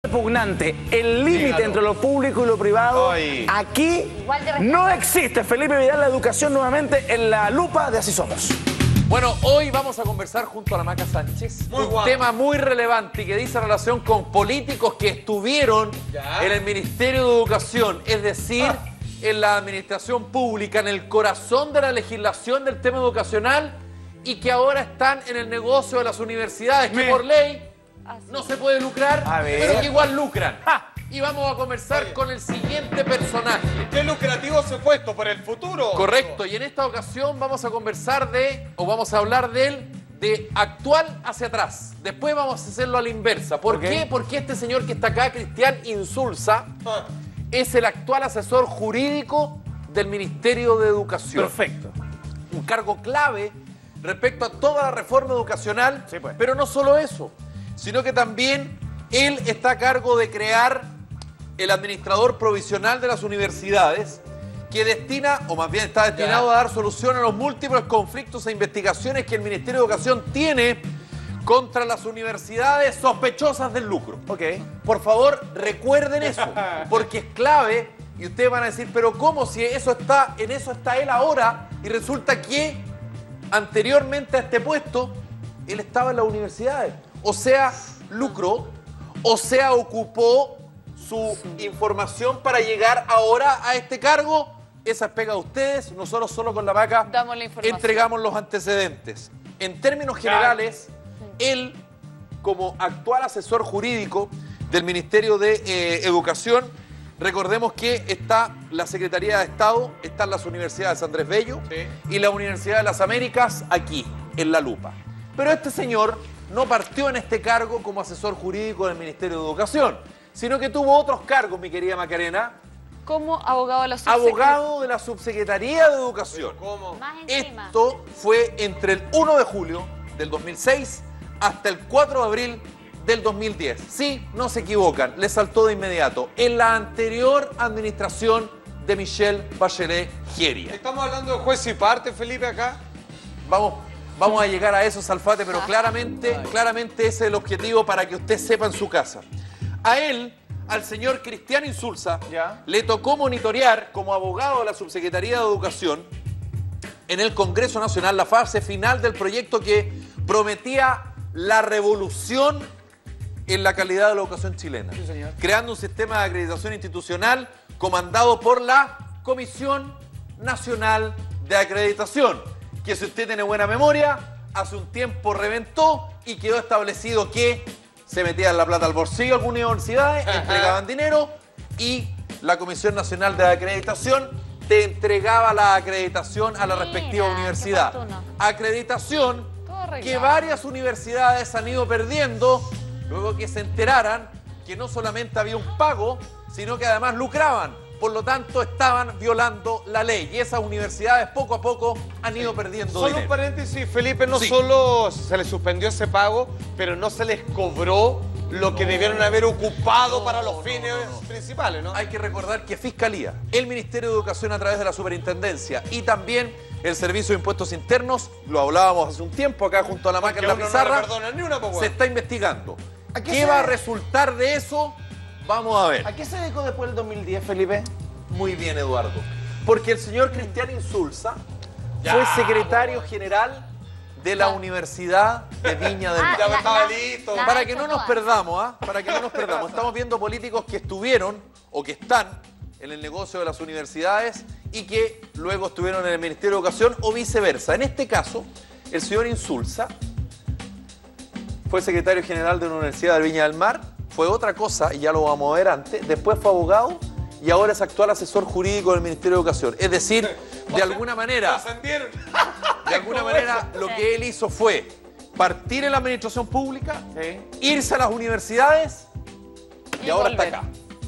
Repugnante, el límite entre lo público y lo privado. Aquí no existe. Felipe Vidal, la educación nuevamente en la lupa de Así Somos. Bueno, hoy vamos a conversar junto a la Maca Sánchez un tema muy relevante y que dice relación con políticos que estuvieron en el Ministerio de Educación, es decir, en la administración pública, en el corazón de la legislación del tema educacional y que ahora están en el negocio de las universidades, que por ley no se puede lucrar, pero que igual lucran. Y vamos a conversar con el siguiente personaje. ¿Qué lucrativo se ha puesto por el futuro? Correcto, y en esta ocasión vamos a conversar vamos a hablar de actual hacia atrás. Después vamos a hacerlo a la inversa. ¿Por qué? Porque este señor que está acá, Cristian Insulza, es el actual asesor jurídico del Ministerio de Educación. Perfecto. Un cargo clave respecto a toda la reforma educacional, pero no solo eso, sino que también él está a cargo de crear el administrador provisional de las universidades, que destina, o más bien está destinado a dar solución a los múltiples conflictos e investigaciones que el Ministerio de Educación tiene contra las universidades sospechosas del lucro. Por favor, recuerden eso, porque es clave, y ustedes van a decir, pero ¿cómo? Si en eso está él ahora, y resulta que anteriormente a este puesto, él estaba en las universidades. O sea, lucró, o sea, ocupó su información para llegar ahora a este cargo. Esa es pega de ustedes. Nosotros solo con la Maca damos la información, entregamos los antecedentes. En términos generales, él, como actual asesor jurídico del Ministerio de Educación, recordemos que está la Secretaría de Estado, están las universidades Andrés Bello y la Universidad de las Américas aquí, en la lupa. Pero este señor no partió en este cargo como asesor jurídico del Ministerio de Educación, sino que tuvo otros cargos, mi querida Macarena. Como abogado de la Subsecretaría. Abogado de la Subsecretaría de Educación. ¿Cómo? Más encima. Esto fue entre el 1 de julio del 2006 hasta el 4 de abril del 2010. Sí, no se equivocan, le saltó de inmediato. En la anterior administración de Michelle Bachelet Jeria. ¿Estamos hablando de juez y parte, Felipe, acá? Vamos a llegar a eso, Salfate, pero claramente ese es el objetivo para que usted sepa en su casa. A él, al señor Cristian Insulza, le tocó monitorear como abogado de la Subsecretaría de Educación en el Congreso Nacional la fase final del proyecto que prometía la revolución en la calidad de la educación chilena, creando un sistema de acreditación institucional comandado por la Comisión Nacional de Acreditación, que si usted tiene buena memoria, hace un tiempo reventó y quedó establecido que se metían la plata al bolsillo algunas universidades, entregaban dinero y la Comisión Nacional de Acreditación te entregaba la acreditación a la respectiva universidad. Acreditación que varias universidades han ido perdiendo luego que se enteraran que no solamente había un pago, sino que además lucraban. Por lo tanto, estaban violando la ley. Y esas universidades poco a poco han ido perdiendo dinero. Solo un paréntesis, Felipe, no solo se les suspendió ese pago, pero no se les cobró lo que debieron haber ocupado para los fines principales, ¿no? Hay que recordar que Fiscalía, el Ministerio de Educación a través de la Superintendencia y también el Servicio de Impuestos Internos, lo hablábamos hace un tiempo acá junto a la Maca en la pizarra, se está investigando. ¿Qué va a resultar de eso? Vamos a ver. ¿A qué se dedicó después del 2010, Felipe? Muy bien, Eduardo. Porque el señor Cristian Insulza fue secretario general de la Universidad de Viña del Mar. Ya estaba listo. Para que no nos perdamos, para que no nos perdamos. Estamos viendo políticos que estuvieron o que están en el negocio de las universidades y que luego estuvieron en el Ministerio de Educación o viceversa. En este caso, el señor Insulza fue secretario general de la Universidad de Viña del Mar. Fue otra cosa, y ya lo vamos a ver antes. Después fue abogado y ahora es actual asesor jurídico del Ministerio de Educación. Es decir, de alguna manera, lo que él hizo fue partir en la administración pública, irse a las universidades y ahora está acá.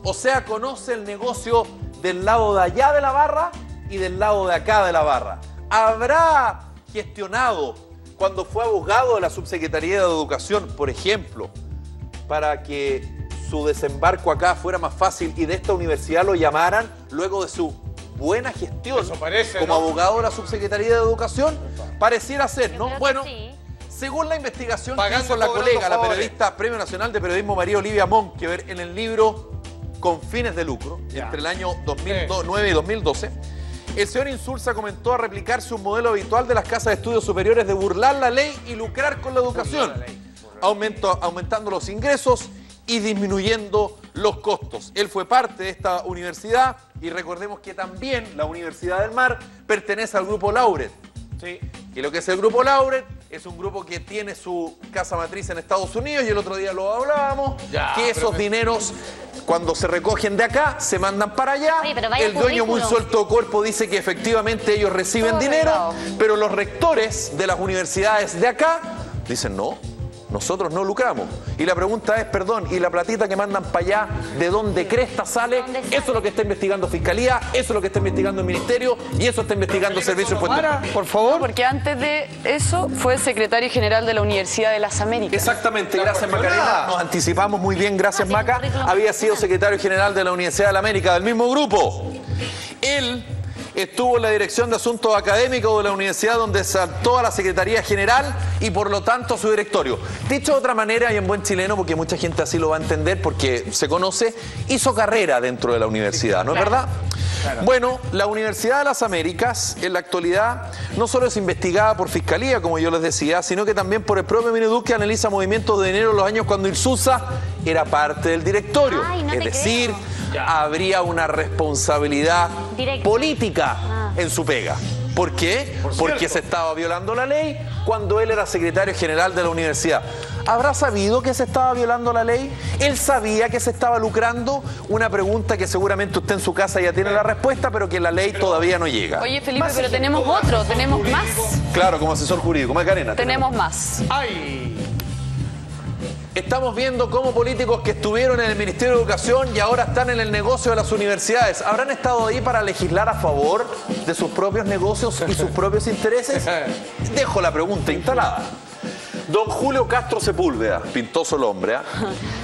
O sea, conoce el negocio del lado de allá de la barra y del lado de acá de la barra. Habrá gestionado cuando fue abogado de la Subsecretaría de Educación, por ejemplo, para que su desembarco acá fuera más fácil y de esta universidad lo llamaran luego de su buena gestión como abogado de la Subsecretaría de Educación. Pareciera ser, ¿no? Bueno, Según la investigación que hizo la colega, la periodista Premio Nacional de Periodismo María Olivia Monkever, en el libro Con fines de lucro, entre el año 2009 y 2012, el señor Insulza comenzó a replicarse un modelo habitual de las casas de estudios superiores de burlar la ley y lucrar con la educación, aumentando los ingresos y disminuyendo los costos. Él fue parte de esta universidad y recordemos que también la Universidad del Mar pertenece al Grupo Lauret. Sí. Y lo que es el Grupo Lauret es un grupo que tiene su casa matriz en Estados Unidos, y el otro día lo hablábamos, que esos dineros, cuando se recogen de acá, se mandan para allá. Oye, el dueño muy suelto de cuerpo dice que efectivamente ellos reciben dinero, pero los rectores de las universidades de acá dicen no. Nosotros no lucramos. Y la pregunta es, perdón, ¿y la platita que mandan para allá, de dónde cresta sale? Eso es lo que está investigando Fiscalía, eso es lo que está investigando el Ministerio y eso está investigando el Servicio de Impuestos. Por favor. Porque antes de eso fue secretario general de la Universidad de las Américas. Exactamente, gracias Macarena. Nos anticipamos muy bien, gracias Maca. Había sido secretario general de la Universidad de la América, del mismo grupo. Él estuvo en la Dirección de Asuntos Académicos de la universidad, donde saltó a la Secretaría General y por lo tanto a su directorio. Dicho de otra manera y en buen chileno, porque mucha gente así lo va a entender porque se conoce, hizo carrera dentro de la universidad, ¿no es verdad? Claro. Bueno, la Universidad de las Américas en la actualidad no solo es investigada por Fiscalía, como yo les decía, sino que también por el propio Mineduc, que analiza movimientos de dinero en los años cuando Insulza era parte del directorio. Es decir, habría una responsabilidad política en su pega. ¿Por qué? Porque se estaba violando la ley cuando él era secretario general de la universidad. ¿Habrá sabido que se estaba violando la ley? ¿Él sabía que se estaba lucrando? Una pregunta que seguramente usted en su casa ya tiene la respuesta, pero que la ley todavía no llega. Oye, Felipe, pero tenemos otro, tenemos más. Claro, como asesor jurídico, Macarena. Tenemos más. ¡Ay! Estamos viendo cómo políticos que estuvieron en el Ministerio de Educación y ahora están en el negocio de las universidades, ¿habrán estado ahí para legislar a favor de sus propios negocios y sus propios intereses? Dejo la pregunta instalada. Don Julio Castro Sepúlveda, pintoso el hombre,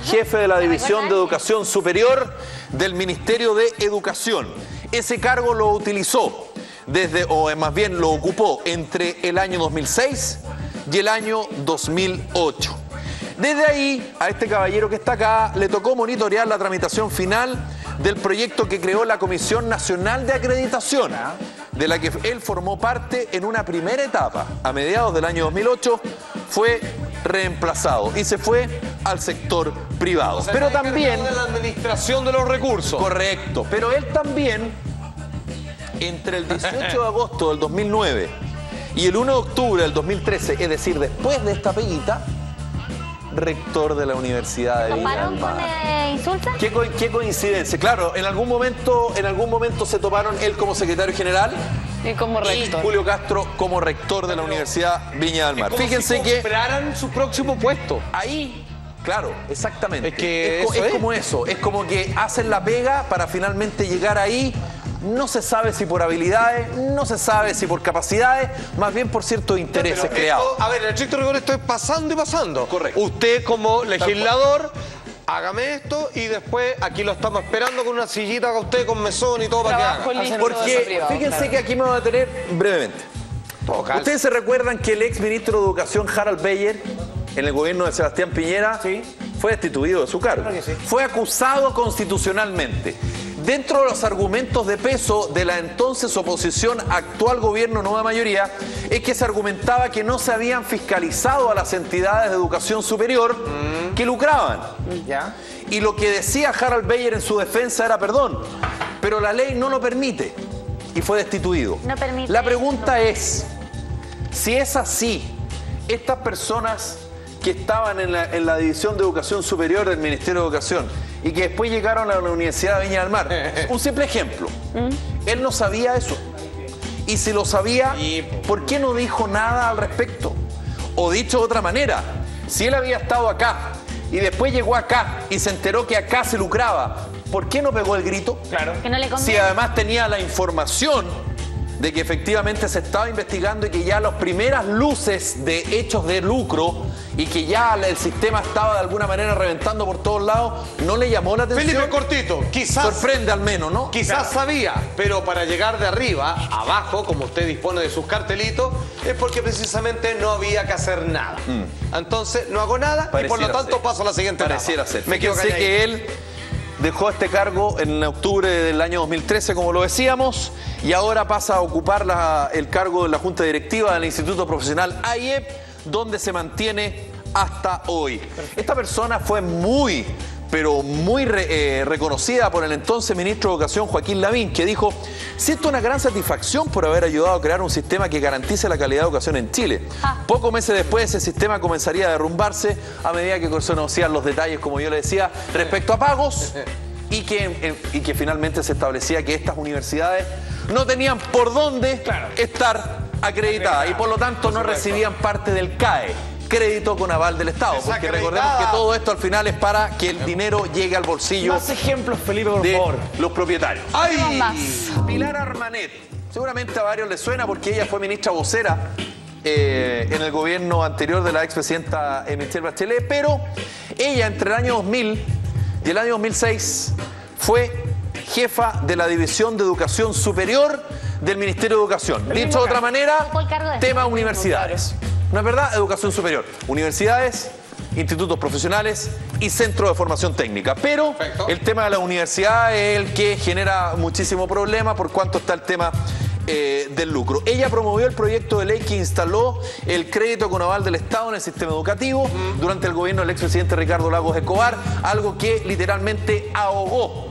jefe de la División de Educación Superior del Ministerio de Educación. Ese cargo lo utilizó o más bien lo ocupó entre el año 2006 y el año 2008. Desde ahí, a este caballero que está acá, le tocó monitorear la tramitación final del proyecto que creó la Comisión Nacional de Acreditación, de la que él formó parte en una primera etapa. A mediados del año 2008 fue reemplazado y se fue al sector privado. Pero también de la administración de los recursos. Correcto. Pero él también, entre el 18 de agosto del 2009 y el 1 de octubre del 2013, es decir, después de esta peguita, rector de la Universidad de Viña del Mar. ¿Con Insulza? ¿Qué coincidencia? Claro, en algún momento se toparon él como secretario general y como rector. Y Julio Castro como rector de la Universidad Viña del Mar. Fíjense que compraran su próximo puesto. Ahí, claro, exactamente. Es que es como eso, es como que hacen la pega para finalmente llegar ahí. No se sabe si por habilidades, no se sabe si por capacidades, más bien por ciertos intereses creados. A ver, en el estricto rigor esto es pasando y pasando. Correcto. Usted como legislador, hágame esto y después aquí lo estamos esperando con una sillita con usted, con mesón y todo para que haga. Porque fíjense que aquí me voy a detener brevemente. Ustedes se recuerdan que el ex ministro de Educación, Harald Beyer, en el gobierno de Sebastián Piñera, fue destituido de su cargo. Fue acusado constitucionalmente. Dentro de los argumentos de peso de la entonces oposición, actual gobierno, nueva mayoría, es que se argumentaba que no se habían fiscalizado a las entidades de educación superior que lucraban. Y lo que decía Harald Beyer en su defensa era, perdón, pero la ley no lo permite. Y fue destituido. No permite. La pregunta es, si es así, estas personas que estaban en la División de Educación Superior del Ministerio de Educación y que después llegaron a la Universidad de Viña del Mar. Un simple ejemplo. Él no sabía eso. Y si lo sabía, ¿por qué no dijo nada al respecto? O dicho de otra manera, si él había estado acá y después llegó acá y se enteró que acá se lucraba, ¿por qué no pegó el grito? Claro. Que no le conviene. Si además tenía la información de que efectivamente se estaba investigando y que ya las primeras luces de hechos de lucro y que ya el sistema estaba de alguna manera reventando por todos lados, ¿no le llamó la atención? Felipe, cortito, quizás... Sorprende al menos, ¿no? Quizás sabía, pero para llegar de arriba, abajo, como usted dispone de sus cartelitos, es porque precisamente no había que hacer nada. Entonces, no hago nada y por lo tanto paso a la siguiente etapa. Pareciera ser. Me equivoqué que él dejó este cargo en octubre del año 2013, como lo decíamos, y ahora pasa a ocupar el cargo de la Junta Directiva del Instituto Profesional AIEP, donde se mantiene hasta hoy. Esta persona fue muy reconocida por el entonces ministro de Educación, Joaquín Lavín, que dijo: siento una gran satisfacción por haber ayudado a crear un sistema que garantice la calidad de educación en Chile. Pocos meses después ese sistema comenzaría a derrumbarse a medida que se conocían los detalles, como yo le decía, respecto a pagos y que finalmente se establecía que estas universidades no tenían por dónde estar acreditadas y por lo tanto no recibían parte del CAE, crédito con aval del Estado, porque recordemos que todo esto al final es para que el dinero llegue al bolsillo. Más ejemplos, Felipe, por de favor. Los propietarios. ¡Ay! Pilar Armanet, seguramente a varios les suena porque ella fue ministra vocera en el gobierno anterior de la expresidenta Michelle Bachelet, pero ella entre el año 2000 y el año 2006 fue jefa de la División de Educación Superior del Ministerio de Educación. Dicho de otra manera, tema universidades. ¿No es verdad? Educación superior. Universidades, institutos profesionales y centros de formación técnica. Pero el tema de la universidad es el que genera muchísimo problema por cuanto está el tema del lucro. Ella promovió el proyecto de ley que instaló el crédito con aval del Estado en el sistema educativo durante el gobierno del expresidente Ricardo Lagos Escobar, algo que literalmente ahogó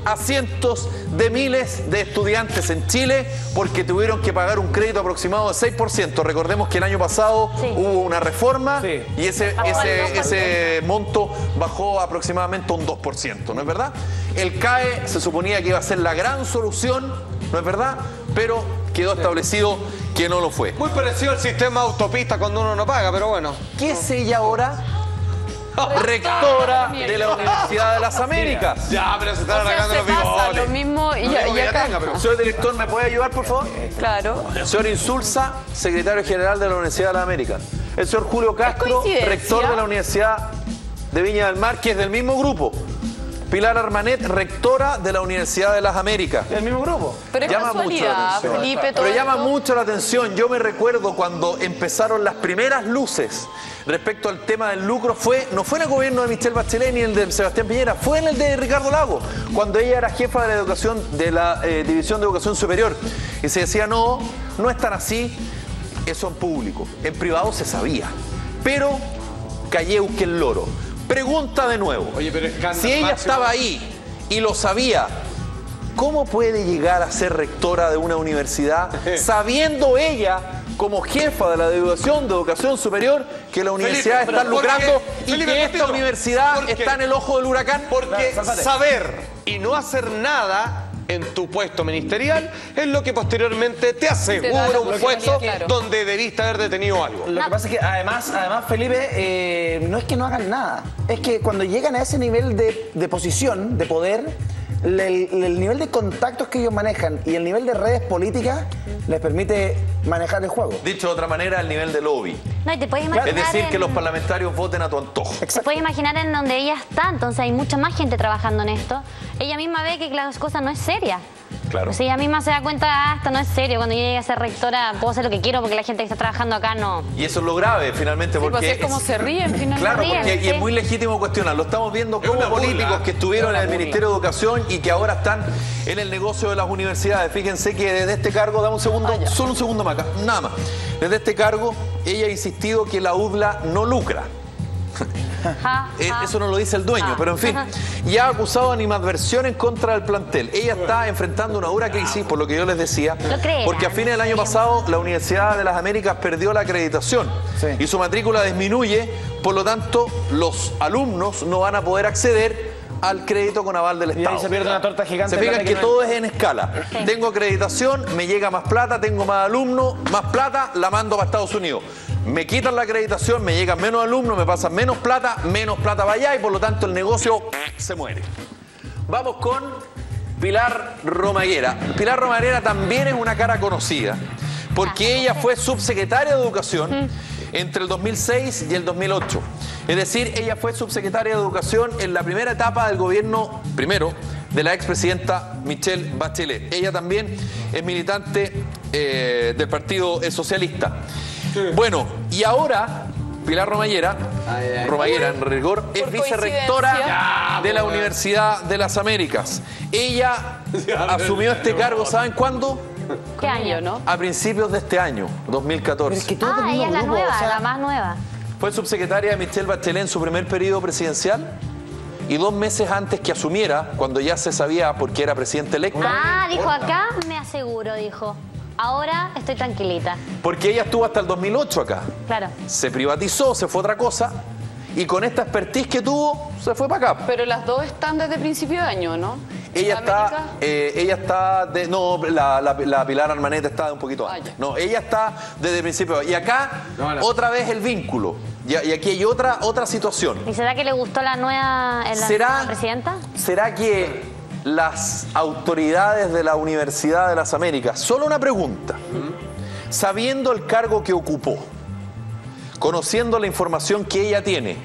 a cientos de miles de estudiantes en Chile porque tuvieron que pagar un crédito aproximado de 6%. Recordemos que el año pasado hubo una reforma y ese monto bajó aproximadamente un 2%, ¿no es verdad? El CAE se suponía que iba a ser la gran solución, ¿no es verdad? Pero quedó establecido que no lo fue. Muy parecido al sistema autopista cuando uno no paga, pero bueno. ¿Qué es ella ahora? Rectora de la Universidad de las Américas. Ya, pero se están arrancando los bigotes. Lo mismo y acá. Señor director, ¿me puede ayudar, por favor? Claro. Señor Insulza, secretario general de la Universidad de las Américas. El señor Julio Castro, rector de la Universidad de Viña del Mar, que es del mismo grupo. Pilar Armanet, rectora de la Universidad de las Américas. ¿El mismo grupo? Pero es casualidad, Felipe, todo pero llama esto. mucho la atención. Yo me recuerdo cuando empezaron las primeras luces respecto al tema del lucro. No fue en el gobierno de Michelle Bachelet ni el de Sebastián Piñera, fue en el de Ricardo Lagos, cuando ella era jefa de la educación de la División de Educación Superior. Y se decía, no es tan así, eso en público. En privado se sabía. Pero calleu que el loro. Pregunta de nuevo. Oye, pero si ella estaba ahí y lo sabía, ¿cómo puede llegar a ser rectora de una universidad sabiendo ella, como jefa de la División de Educación Superior, que la universidad está lucrando y que esta universidad está en el ojo del huracán? Porque saber y no hacer nada en tu puesto ministerial es lo que posteriormente te asegura un puesto donde debiste haber detenido algo. Lo que pasa es que además Felipe, no es que no hagan nada, es que cuando llegan a ese nivel de posición, de poder, el nivel de contactos que ellos manejan y el nivel de redes políticas les permite manejar el juego. Dicho de otra manera, el nivel de lobby. No, y te puedes imaginar es decir, que los parlamentarios voten a tu antojo. Te puedes imaginar en donde ella está, entonces hay mucha más gente trabajando en esto. Ella misma ve que las cosas no es seria. Claro. O sea, ella misma se da cuenta, esto no es serio. Cuando yo llegue a ser rectora, puedo hacer lo que quiero porque la gente que está trabajando acá no. Y eso es lo grave, finalmente, porque... Pues es como se ríen, finalmente. Claro, porque y es muy legítimo cuestionar. Lo estamos viendo como políticos que estuvieron en el Ministerio de Educación y que ahora están en el negocio de las universidades. Fíjense que desde este cargo, dame un segundo, solo un segundo, Maca, nada más. Desde este cargo, ella ha insistido que la UDLA no lucra. Eso no lo dice el dueño, pero en fin. Y ha acusado animadversión en contra del plantel. Ella está enfrentando una dura crisis, por lo que yo les decía, porque a fines del año pasado la Universidad de las Américas perdió la acreditación y su matrícula disminuye, por lo tanto los alumnos no van a poder acceder al crédito con aval del Estado. Y ahí se pierde una torta gigante. Se fijan que todo es en escala. Tengo acreditación, me llega más plata, tengo más alumnos, más plata, la mando para Estados Unidos. Me quitan la acreditación, me llegan menos alumnos, me pasan menos plata para allá y por lo tanto el negocio se muere. Vamos con Pilar Romaguera. Pilar Romaguera también es una cara conocida, porque ella fue subsecretaria de Educación entre el 2006 y el 2008. Es decir, ella fue subsecretaria de Educación en la primera etapa del gobierno, primero, de la expresidenta Michelle Bachelet. Ella también es militante del Partido Socialista. Bueno, y ahora Pilar Romaguera, en rigor, es vicerrectora de la Universidad de las Américas. Ella asumió este cargo, ¿saben cuándo? ¿Qué año, no? A principios de este año, 2014. Ella es la nueva, la más nueva. Fue subsecretaria de Michelle Bachelet en su primer periodo presidencial y 2 meses antes que asumiera, cuando ya se sabía porque era presidente electo. Dijo acá, me aseguro, dijo. Ahora estoy tranquilita. Porque ella estuvo hasta el 2008 acá. Claro. Se privatizó, se fue a otra cosa y con esta expertise que tuvo, se fue para acá. Pero las dos están desde principio de año, ¿no? Ella está la Pilar Armanete está un poquito antes. No, ella está desde el principio. Y acá, otra vez el vínculo. Y aquí hay otra situación. ¿Y será que le gustó la nueva presidenta? ¿Será que las autoridades de la Universidad de las Américas, solo una pregunta, sabiendo el cargo que ocupó, conociendo la información que ella tiene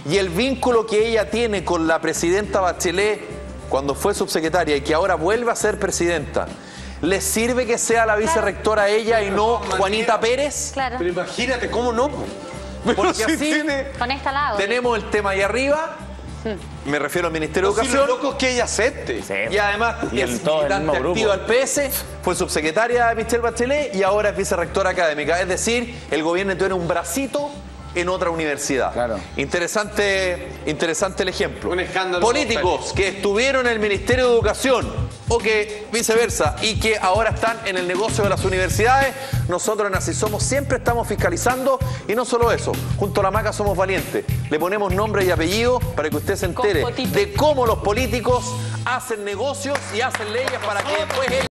y el vínculo que ella tiene con la presidenta Bachelet cuando fue subsecretaria y que ahora vuelve a ser presidenta, ¿les sirve que sea la vicerrectora ella y no Juanita Pérez? Claro. Pero imagínate, ¿cómo no? Porque así con esta lado. tenemos el tema ahí arriba. Me refiero al Ministerio de Educación. Si lo loco es que ella acepte. Sí. Y además es militante activa del PS, fue subsecretaria de Michelle Bachelet y ahora es vicerrectora académica. Es decir, el gobierno tiene un bracito en otra universidad. Claro. Interesante el ejemplo. Un escándalo. Políticos que estuvieron en el Ministerio de Educación o que viceversa y que ahora están en el negocio de las universidades, nosotros en Así Somos siempre estamos fiscalizando y no solo eso, junto a la Maca somos valientes. Le ponemos nombre y apellido para que usted se entere de cómo los políticos hacen negocios y hacen leyes para que después